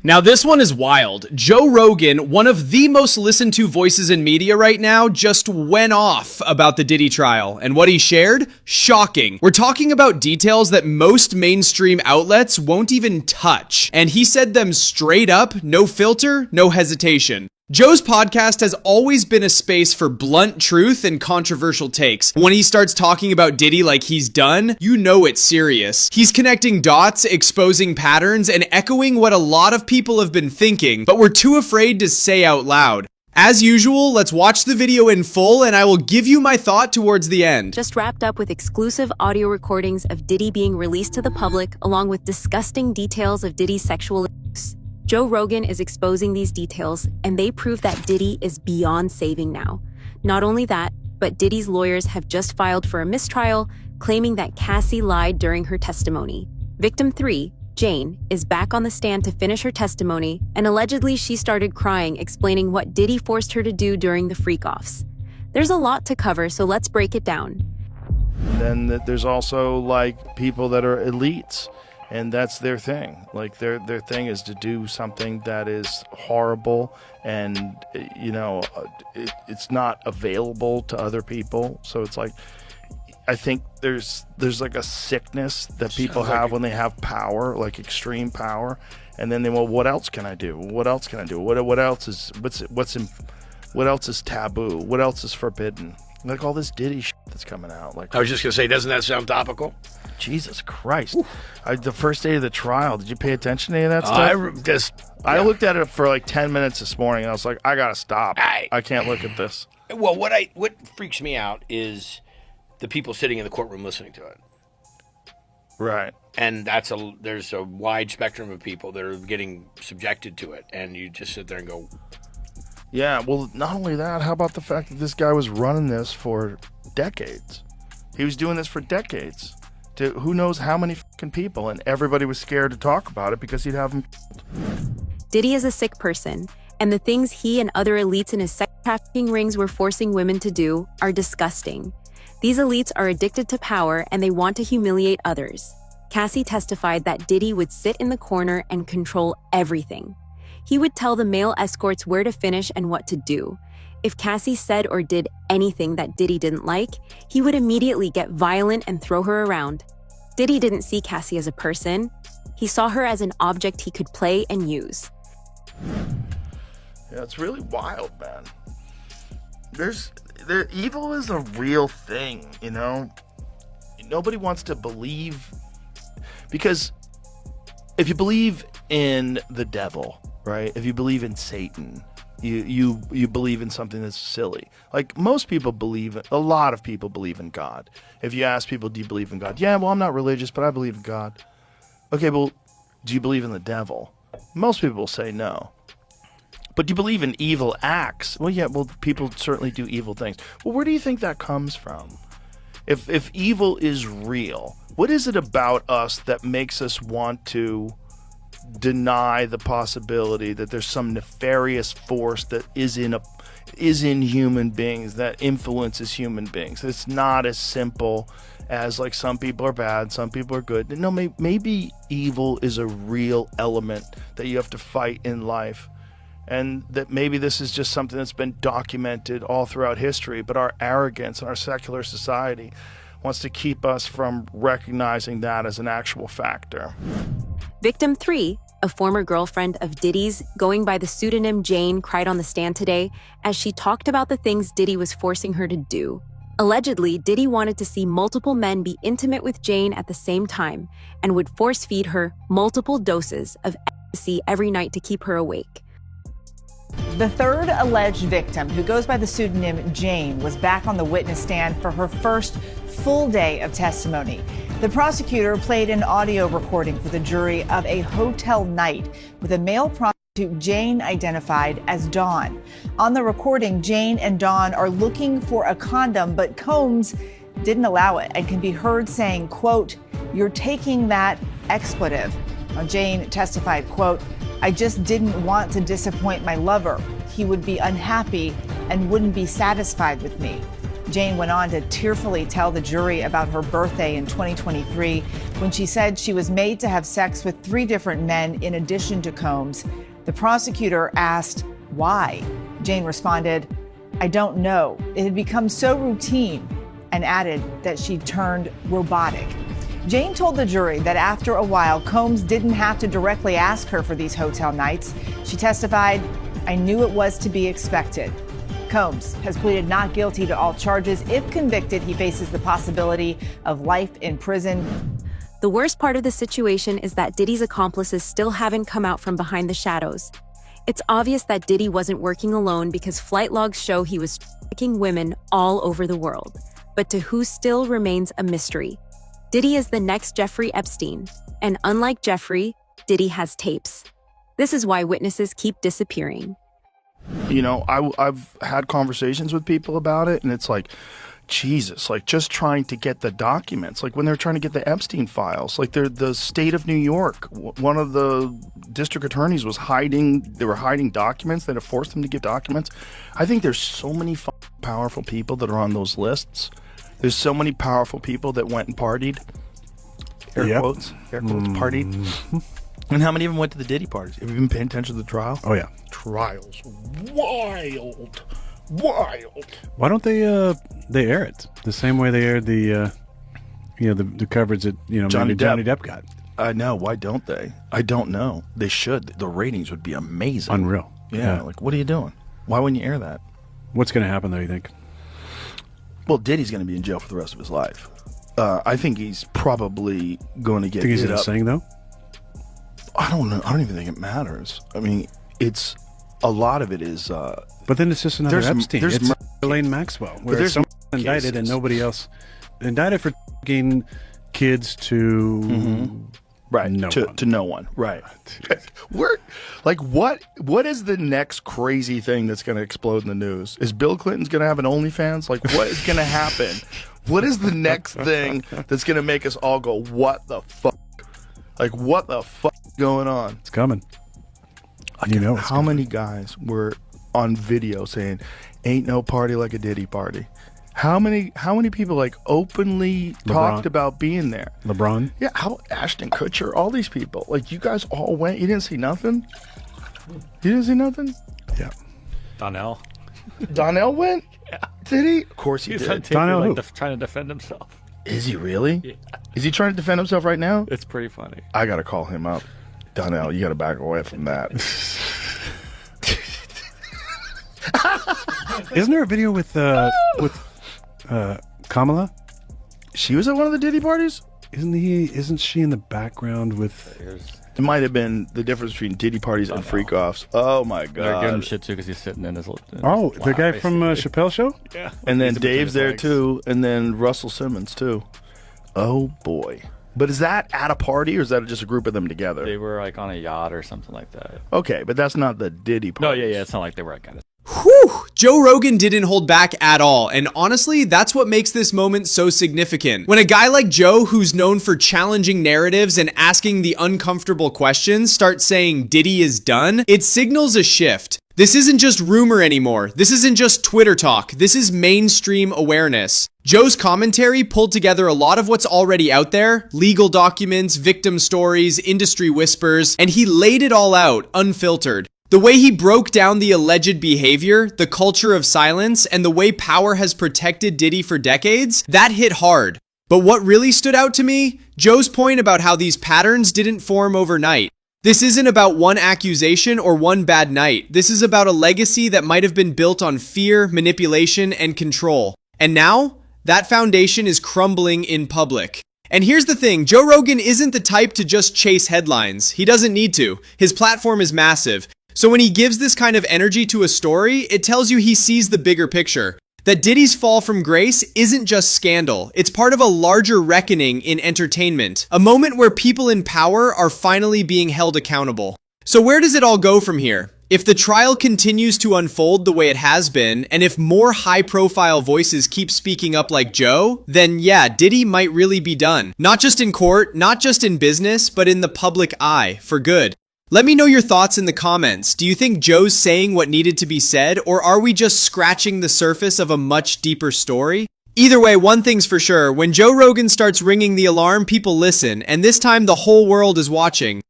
Now this one is wild. Joe Rogan, one of the most listened to voices in media right now, just went off about the Diddy trial. And what he shared? Shocking. We're talking about details that most mainstream outlets won't even touch. And he said them straight up, no filter, no hesitation. Joe's podcast has always been a space for blunt truth and controversial takes. When he starts talking about Diddy like he's done, you know it's serious. He's connecting dots, exposing patterns, and echoing what a lot of people have been thinking, but we're too afraid to say out loud. As usual, let's watch the video in full and I will give you my thought towards the end. Just wrapped up with exclusive audio recordings of Diddy being released to the public, along with disgusting details of Diddy's sexual abuse. Joe Rogan is exposing these details, and they prove that Diddy is beyond saving now. Not only that, but Diddy's lawyers have just filed for a mistrial, claiming that Cassie lied during her testimony. Victim 3, Jane, is back on the stand to finish her testimony, and allegedly she started crying, explaining what Diddy forced her to do during the freak-offs. There's a lot to cover, so let's break it down. Then there's also like people that are elites. And that's their thing. Like their thing is to do something that is horrible, and it's not available to other people. So it's like, I think there's like a sickness that people have when they have power, like extreme power, and then what else can I do? What else can I do? What else is what else is taboo? What else is forbidden? Like all this Diddy shit that's coming out. Like I was just gonna say, doesn't that sound topical? Jesus Christ. The first day of the trial, did you pay attention to any of that stuff? I looked at it for like 10 minutes this morning, and I was like, I gotta stop. I can't look at this. Well, what freaks me out is the people sitting in the courtroom listening to it. Right. And there's a wide spectrum of people that are getting subjected to it, and you just sit there and go... Yeah, well, not only that, how about the fact that this guy was running this for decades? He was doing this for decades. To who knows how many fucking people, and everybody was scared to talk about it because he'd have them killed. Diddy is a sick person, and the things he and other elites in his sex trafficking rings were forcing women to do are disgusting. These elites are addicted to power, and they want to humiliate others. Cassie testified that Diddy would sit in the corner and control everything. He would tell the male escorts where to finish and what to do. If Cassie said or did anything that Diddy didn't like, he would immediately get violent and throw her around. Diddy didn't see Cassie as a person. He saw her as an object he could play and use. Yeah, it's really wild, man. Evil is a real thing, you know? Nobody wants to believe... Because if you believe in the devil, right? If you believe in Satan... You believe in something that's silly. Like most people a lot of people believe in God. If you ask people, do you believe in God? Yeah, well, I'm not religious, but I believe in God. Okay, well, do you believe in the devil? Most people will say no. But do you believe in evil acts? Well, yeah, well, people certainly do evil things. Well, where do you think that comes from? If evil is real, what is it about us that makes us want to deny the possibility that there's some nefarious force that is in human beings that influences human beings? It's not as simple as like some people are bad, some people are good. No, maybe evil is a real element that you have to fight in life, and that maybe this is just something that's been documented all throughout history, but our arrogance and our secular society wants to keep us from recognizing that as an actual factor. Victim 3, a former girlfriend of Diddy's, going by the pseudonym Jane, cried on the stand today as she talked about the things Diddy was forcing her to do. Allegedly, Diddy wanted to see multiple men be intimate with Jane at the same time and would force feed her multiple doses of ecstasy every night to keep her awake. The third alleged victim, who goes by the pseudonym Jane, was back on the witness stand for her first full day of testimony. The prosecutor played an audio recording for the jury of a hotel night with a male prostitute Jane identified as Dawn. On the recording, Jane and Dawn are looking for a condom, but Combs didn't allow it and can be heard saying, quote, "You're taking that expletive." Now, Jane testified, quote, "I just didn't want to disappoint my lover. He would be unhappy and wouldn't be satisfied with me." Jane went on to tearfully tell the jury about her birthday in 2023 when she said she was made to have sex with 3 different men in addition to Combs. The prosecutor asked, why? Jane responded, I don't know. It had become so routine, and added that she turned robotic. Jane told the jury that after a while, Combs didn't have to directly ask her for these hotel nights. She testified, I knew it was to be expected. Combs has pleaded not guilty to all charges. If convicted, he faces the possibility of life in prison. The worst part of the situation is that Diddy's accomplices still haven't come out from behind the shadows. It's obvious that Diddy wasn't working alone because flight logs show he was trafficking women all over the world. But to who still remains a mystery. Diddy is the next Jeffrey Epstein, and unlike Jeffrey, Diddy has tapes. This is why witnesses keep disappearing. You know, I've had conversations with people about it, and it's like, Jesus, like just trying to get the documents, like when they're trying to get the Epstein files, like they're the state of New York. One of the district attorneys was they were hiding documents that have forced them to give documents. I think there's so many powerful people that are on those lists. There's so many powerful people that went and partied. Air quotes, partied. And how many of them went to the Diddy parties? Have you been paying attention to the trial? Oh, yeah. Trials. Wild. Why don't they air it the same way they aired the coverage that Johnny Depp got? I know. Why don't they? I don't know. They should. The ratings would be amazing. Unreal. Yeah. Like, what are you doing? Why wouldn't you air that? What's going to happen, though, you think? Well, Diddy's going to be in jail for the rest of his life. I think he's probably going to get. Think he's insane, though? I don't know. I don't even think it matters. I mean, it's a lot of it is. But then it's just another Epstein. It's Elaine Maxwell, where there's someone indicted and nobody else indicted for taking kids to right no to one. To no one. Right. We're like, what is the next crazy thing that's going to explode in the news? Is Bill Clinton's going to have an OnlyFans? Like, what is going to happen? What is the next thing that's going to make us all go, what the fuck? Like, what the fuck is going on? It's coming. Like, you know, how many guys were on video saying, "Ain't no party like a Diddy party"? How many people like openly talked about being there? LeBron? Yeah, how Ashton Kutcher, all these people. Like, you guys all went. You didn't see nothing? You didn't see nothing? Yeah. Donnell. Donnell went? Yeah. Did he? Of course he He's did. on tape, Donnell who? trying to defend himself. Is he really? Yeah. Is he trying to defend himself right now? It's pretty funny. I got to call him up. Donnell, you got to back away from that. Isn't there a video with Kamala? She was at one of the Diddy parties? Isn't she in the background with? It might have been the difference between Diddy parties and freak offs. Oh my god! They're giving him shit too because he's sitting in his. The guy from Chappelle Show. Yeah. And then He's in between Dave's his there legs. too, and then Russell Simmons too. Oh boy! But is that at a party or is that just a group of them together? They were like on a yacht or something like that. Okay, but that's not the Diddy party. No, yeah. It's not like they were kind of. Whew! Joe Rogan didn't hold back at all, and honestly, that's what makes this moment so significant. When a guy like Joe, who's known for challenging narratives and asking the uncomfortable questions, starts saying Diddy is done, it signals a shift. This isn't just rumor anymore. This isn't just Twitter talk. This is mainstream awareness. Joe's commentary pulled together a lot of what's already out there, legal documents, victim stories, industry whispers, and he laid it all out, unfiltered. The way he broke down the alleged behavior, the culture of silence, and the way power has protected Diddy for decades, that hit hard. But what really stood out to me? Joe's point about how these patterns didn't form overnight. This isn't about one accusation or one bad night. This is about a legacy that might have been built on fear, manipulation, and control. And now, that foundation is crumbling in public. And here's the thing, Joe Rogan isn't the type to just chase headlines. He doesn't need to. His platform is massive. So when he gives this kind of energy to a story, it tells you he sees the bigger picture. That Diddy's fall from grace isn't just scandal. It's part of a larger reckoning in entertainment. A moment where people in power are finally being held accountable. So where does it all go from here? If the trial continues to unfold the way it has been, and if more high-profile voices keep speaking up like Joe, then yeah, Diddy might really be done. Not just in court, not just in business, but in the public eye, for good. Let me know your thoughts in the comments. Do you think Joe's saying what needed to be said, or are we just scratching the surface of a much deeper story? Either way, one thing's for sure, when Joe Rogan starts ringing the alarm, people listen, and this time the whole world is watching.